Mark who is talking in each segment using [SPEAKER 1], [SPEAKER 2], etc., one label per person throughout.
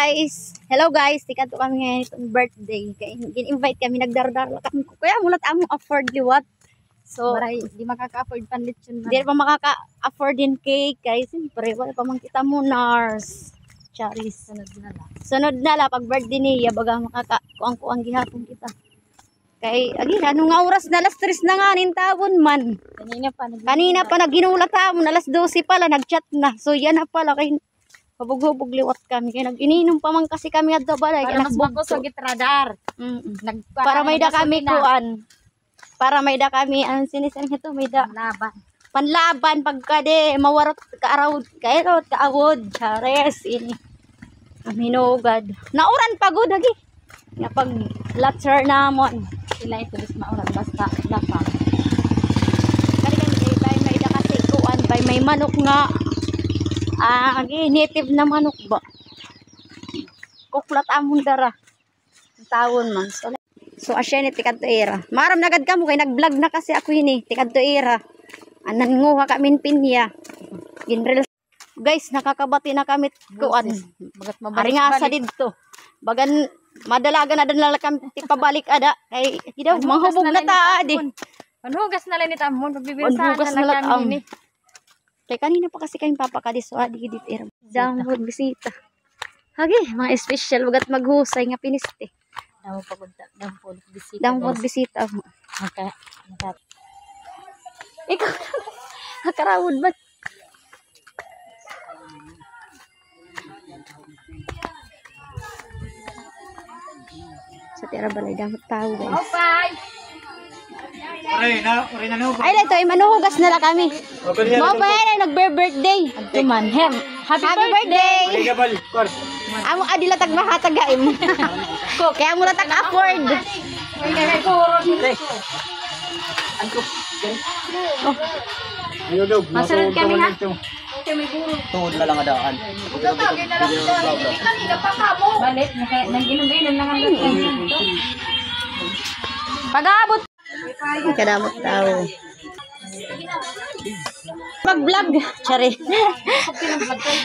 [SPEAKER 1] guys. Hello guys, tikat to kami ngayon itong birthday. Kaya gin-invite kami, nagdardar kami. Kaya mulat among afford liwat. So,
[SPEAKER 2] maray, di makaka-afford panlit yun.
[SPEAKER 1] Di pa makaka-afford din cake. Kaya siyempre, wala pa man kita mo, Nars. Charis. Sunod na la, pag birthday niya, baga makaka-kuang-kuang gihapon kita. Kay, agi, ano nga oras na, alas 3 na nga, nintawon man. Kanina pa naginulat mo, alas 12 pala, nag-chat na. So, yan na pala, kay pabug-hubog liwat kami. Kaya nag-ininom pa man kasi kami at balay.
[SPEAKER 2] Para nagbako sa gitradar.
[SPEAKER 1] Para may da kami kuan. Para may da kami, ang sinisan ito, may da. Panlaban, pagka de, mawarot ka-arawod, kairot, ka-awod, chares, ini. Aminogad. Nauran pagod, lagi. Nga pag latsar namon.
[SPEAKER 2] Sila ito, bis mauran, basta lapang.
[SPEAKER 1] Kalikan, bay may da kasi kuan, bay may manok nga. Native na manok ba? Kuklat among dara. Tawon man. So asya ni tikad to era. Maram nagad ka mo kay nag-vlog na kasi ako ini. Tikad to era. Anan nguha kami pinya. Ginrel. Guys, nakakabati na kami kuan. Ari nga sa didto. Bagan madalaga na dala kami pabalik ada kay daw manghubog na ta di.
[SPEAKER 2] Manhugas na lang ni tamon pagbibinsa
[SPEAKER 1] na lang kami. Kaya kanina pa kasi kayong papakadis. So, adi gidit era. Download bisita. Hagi, mga special. Bagat maghusay nga piniste.
[SPEAKER 2] Download bisita.
[SPEAKER 1] Download bisita. Ikaw, nakarawod ba? Sa tira balay, damot tao guys.
[SPEAKER 2] Okay.
[SPEAKER 1] Ay, ito, manuhugas na lang kami. Mo pa yan, nag-birthday.
[SPEAKER 2] Tuman, happy birthday.
[SPEAKER 1] Amo adila tag mahatagaim. Ko, kaya mo tag afford.
[SPEAKER 2] Masunod kami ha.
[SPEAKER 3] Tungod na lang adaan.
[SPEAKER 2] Balit, nag-inom-inom na nga.
[SPEAKER 1] Pag-aabot. Kadamot tao. Mag-vlog. Sorry.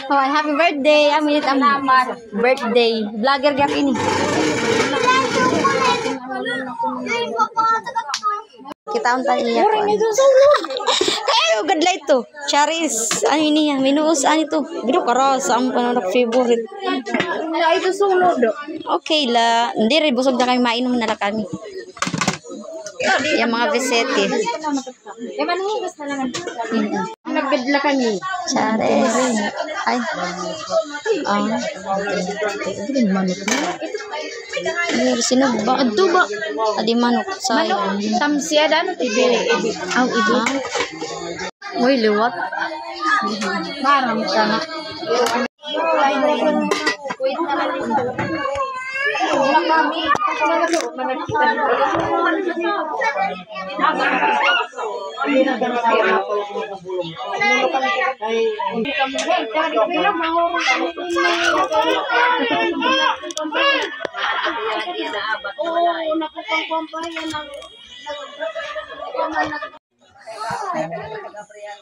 [SPEAKER 1] Oh, happy birthday. Amit ang birthday. Vlogger gap ini. Kita ang taniya. Kayo, gadlay to. Charis. Ano ini yan? Minuus. Ano ito? Bido karas. Ang pananak favorite.
[SPEAKER 2] Ito sulod.
[SPEAKER 1] Okay la. Hindi rin. Busog na kami. Mainom na lang kami. Yung mga bisete.
[SPEAKER 2] Eh, manuhugas na lang. Nagbidla kami.
[SPEAKER 1] Chares. Ay. Sino ba? Ito ba? Adi manok. Sayang.
[SPEAKER 2] Tamsiya na, tibili.
[SPEAKER 1] Aw, iba. Uy, liwat.
[SPEAKER 2] Parang sana.
[SPEAKER 1] Wait na lang.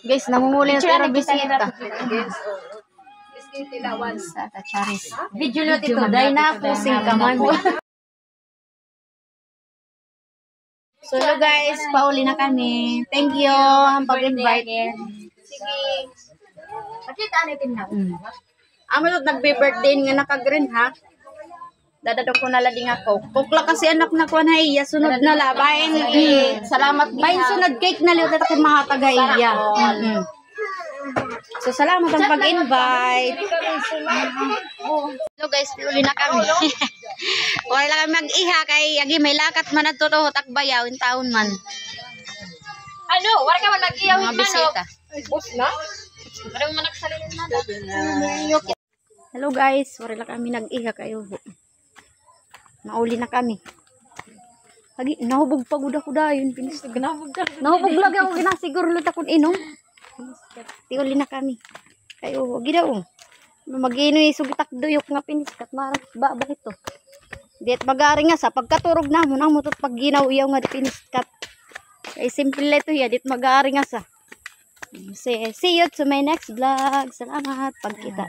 [SPEAKER 1] Guys, namumuli na pero bisita. Sa Charis.
[SPEAKER 2] Video na ito.
[SPEAKER 1] Dahil na po singkaman. So hello guys, pauli na kami. Thank you ang pag-invite.
[SPEAKER 2] Sige. Pakita natin na.
[SPEAKER 1] Amo to nagbe-birthday nga naka-green ha. Dadadok ko na lading ako. Kukla kasi anak na ko na iya sunod na la. Bain
[SPEAKER 2] Salamat.
[SPEAKER 1] Bain sunod cake na liwat ako mga taga-iya. So salamat ang pag-invite. Hello guys, uli na kami. Wala lang kami mag-iha kay agi may lakat man at totoo takbayaw in taon man.
[SPEAKER 2] Ano? Wala ka man mag-iyaw
[SPEAKER 1] Mga bisita.
[SPEAKER 2] Bus na? Wala mo nagsalinin na.
[SPEAKER 1] Hello guys, wala lang kami nag-iha kayo. Nauli na kami. Lagi nahubog pagod ako dayon. Nahubog lagi ako ginasiguro lut akong inom. Tiuli na kami. Kayo, wag daw. Mag-inoy sugitak duyok nga piniskat marang ba ito. Diet magari nga sa pagkaturog na mo nang mutot pag ginaw-iyaw nga piniskat. Kay simple ito ya, dit magari nga sa. See you to my next vlog. Salamat pagkita.